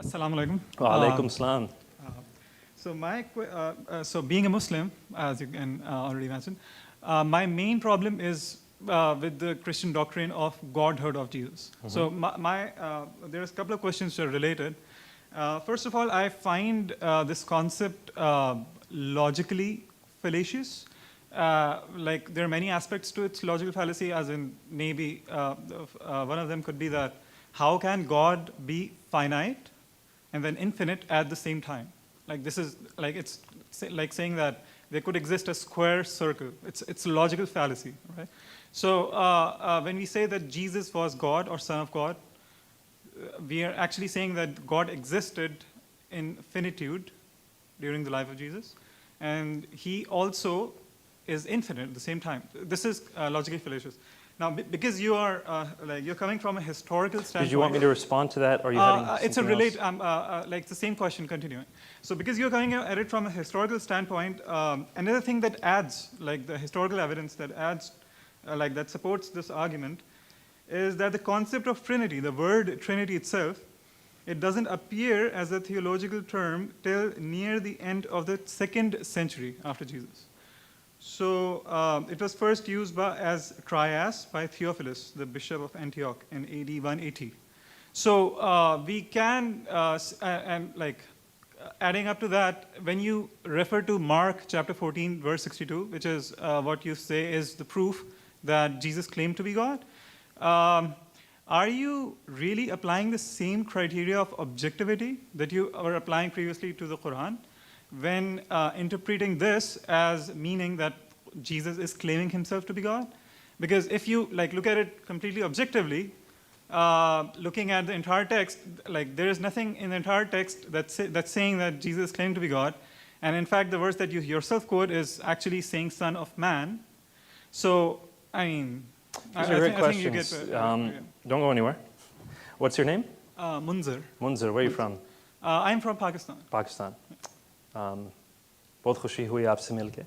Assalamu alaikum. Wa alaikum salam. So being a Muslim, as you can already mention, my main problem is with the Christian doctrine of Godhood of Jesus. So there's a couple of questions that are related. First of all, I find this concept logically fallacious. Like there are many aspects to its logical fallacy, as in maybe one of them could be that how can God be finite and then infinite at the same time? Like this is like it's like saying that there could exist a square circle. It's a logical fallacy, right? So when we say that Jesus was God or Son of God, we are actually saying that God existed in finitude during the life of Jesus, and He also is infinite at the same time. This is logically fallacious. Now, because you are you're coming from a historical standpoint. Did you want me to respond to that, or are you having it's a relate. Like the same question continuing. So, because you're coming at it from a historical standpoint, another thing that adds, like the historical evidence that adds, that supports this argument, is that the concept of Trinity, the word Trinity itself, it doesn't appear as a theological term till near the end of the 2nd century after Jesus. So it was first used as trias by Theophilus, the bishop of Antioch, in AD 180. So we can, adding up to that, when you refer to Mark chapter 14, verse 62, which is what you say is the proof that Jesus claimed to be God, are you really applying the same criteria of objectivity that you were applying previously to the Quran when interpreting this as meaning that Jesus is claiming himself to be God? Because if you look at it completely objectively, looking at the entire text, there is nothing in the entire text that's saying that Jesus is claiming to be God. And in fact, the verse that you yourself quote is actually saying Son of Man. So, I mean, these are great questions. Don't go anywhere. What's your name? Munzir. Munzir, where are you from? I'm from Pakistan. Pakistan. Bahut khushi hui aapse milke.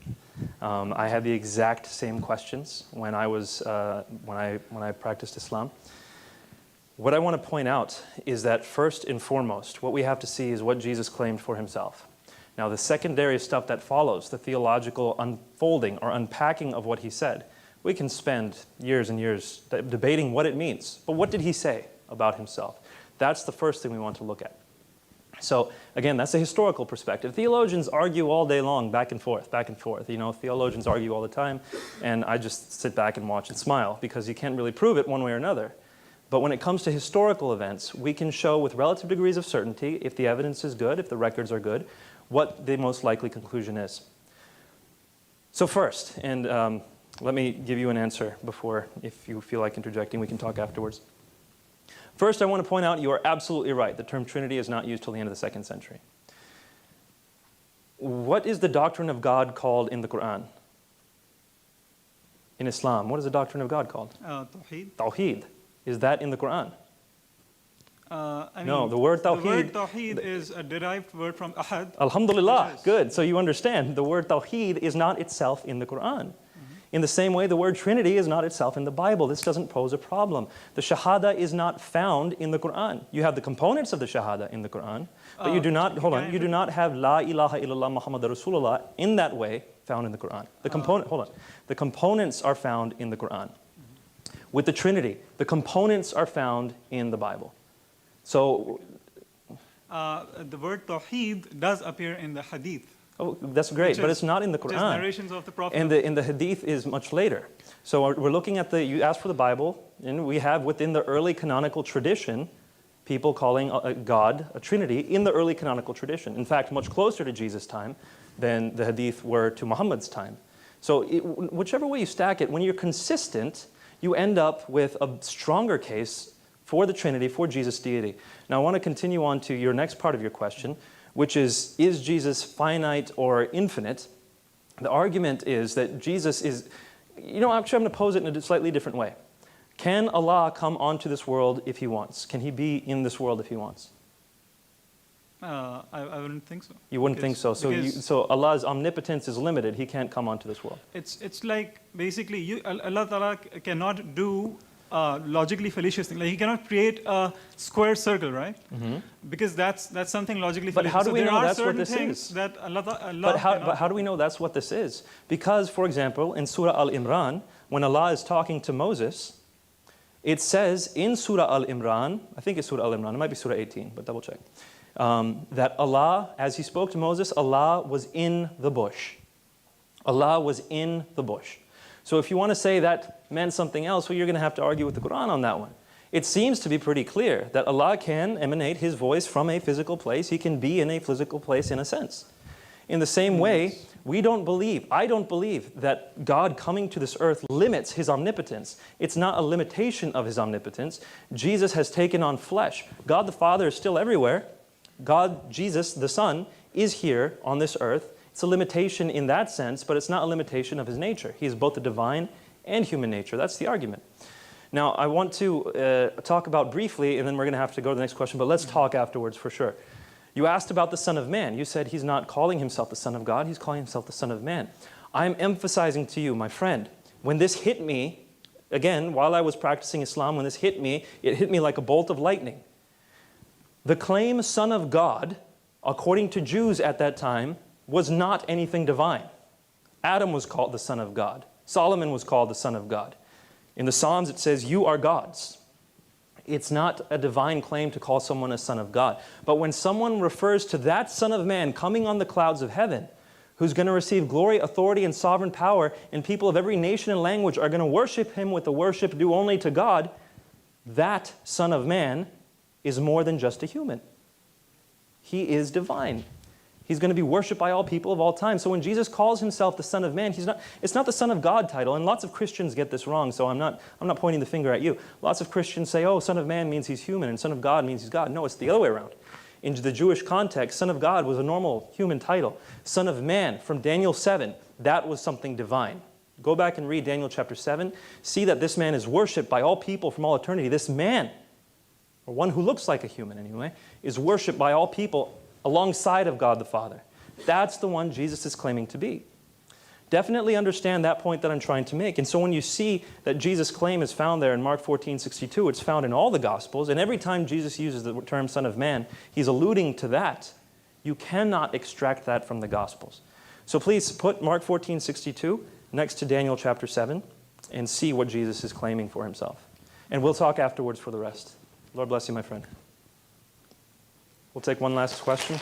I had the exact same questions when I was when I practiced Islam. What I want to point out is that first and foremost, what we have to see is what Jesus claimed for himself. Now, the secondary stuff that follows, the theological unfolding or unpacking of what he said, we can spend years and years debating what it means. But what did he say about himself? That's the first thing we want to look at. So again, that's a historical perspective. Theologians argue all day long, back and forth, back and forth. You know, theologians argue all the time, and I just sit back and watch and smile because you can't really prove it one way or another. But when it comes to historical events, we can show with relative degrees of certainty, if the evidence is good, if the records are good, what the most likely conclusion is. So first, and let me give you an answer before, if you feel like interjecting, we can talk afterwards. First, I want to point out you are absolutely right. The term Trinity is not used till the end of the 2nd century. What is the doctrine of God called in the Quran? In Islam, what is the doctrine of God called? Tawheed. Tawheed. Is that in the Quran? No, the word Tawheed. The word Tawheed is a derived word from Ahad. Alhamdulillah, yes. Good. So you understand, the word Tawheed is not itself in the Quran. In the same way, the word Trinity is not itself in the Bible. This doesn't pose a problem. The Shahada is not found in the Quran. You have the components of the Shahada in the Quran, but you do not, you do not have La ilaha illallah Muhammad Rasulullah in that way found in the Quran. The components are found in the Quran. With the Trinity, the components are found in the Bible. So, the word Tawheed does appear in the Hadith. Oh, that's great, but it's not in the Quran. Narrations of the Prophet. And the Hadith is much later. So we're looking at you asked for the Bible, and we have within the early canonical tradition, people calling God a Trinity in the early canonical tradition. In fact, much closer to Jesus' time than the Hadith were to Muhammad's time. So whichever way you stack it, when you're consistent, you end up with a stronger case for the Trinity, for Jesus' deity. Now I want to continue on to your next part of your question, which is Jesus finite or infinite? The argument is that Jesus is, actually I'm going to pose it in a slightly different way. Can Allah come onto this world if He wants? Can He be in this world if He wants? I wouldn't think so. You wouldn't think so. So Allah's omnipotence is limited. He can't come onto this world. It's like basically Allah Ta'ala cannot do logically fallacious thing. Like he cannot create a square circle, right? Because that's something logically But fallacious. how do So we there know are that's what certain this things is? that Allah But cannot how do we know that's what this is? Because, for example, in Surah Al-Imran, when Allah is talking to Moses, it says in Surah Al-Imran, I think it's Surah Al-Imran, it might be Surah 18, but double check, that Allah, as He spoke to Moses, Allah was in the bush. Allah was in the bush. So if you want to say that meant something else, well, you're going to have to argue with the Quran on that one. It seems to be pretty clear that Allah can emanate His voice from a physical place. He can be in a physical place in a sense. In the same way, I don't believe that God coming to this earth limits His omnipotence. It's not a limitation of His omnipotence. Jesus has taken on flesh. God the Father is still everywhere. God, Jesus, the Son, is here on this earth. It's a limitation in that sense, but it's not a limitation of His nature. He is both the divine and human nature. That's the argument. Now, I want to talk about briefly, and then we're going to have to go to the next question, but let's talk afterwards for sure. You asked about the Son of Man. You said He's not calling Himself the Son of God. He's calling Himself the Son of Man. I'm emphasizing to you, my friend, when this hit me, again, while I was practicing Islam, when this hit me, it hit me like a bolt of lightning. The claim Son of God, according to Jews at that time, was not anything divine. Adam was called the Son of God. Solomon was called the Son of God. In the Psalms it says, you are gods. It's not a divine claim to call someone a son of God. But when someone refers to that Son of Man coming on the clouds of heaven, who's going to receive glory, authority, and sovereign power, and people of every nation and language are going to worship Him with the worship due only to God, that Son of Man is more than just a human. He is divine. He's going to be worshipped by all people of all time. So when Jesus calls Himself the Son of Man, it's not the Son of God title. And lots of Christians get this wrong, so I'm not pointing the finger at you. Lots of Christians say, oh, Son of Man means He's human, and Son of God means He's God. No, it's the other way around. In the Jewish context, Son of God was a normal human title. Son of Man, from Daniel 7, that was something divine. Go back and read Daniel chapter 7. See that this man is worshipped by all people from all eternity. This man, or one who looks like a human anyway, is worshipped by all people alongside of God the Father. That's the one Jesus is claiming to be. Definitely understand that point that I'm trying to make. And so when you see that Jesus' claim is found there in Mark 14:62, it's found in all the Gospels, and every time Jesus uses the term Son of Man, He's alluding to that. You cannot extract that from the Gospels. So please put Mark 14:62 next to Daniel chapter 7 and see what Jesus is claiming for Himself. And we'll talk afterwards for the rest. Lord bless you, my friend. We'll take one last question.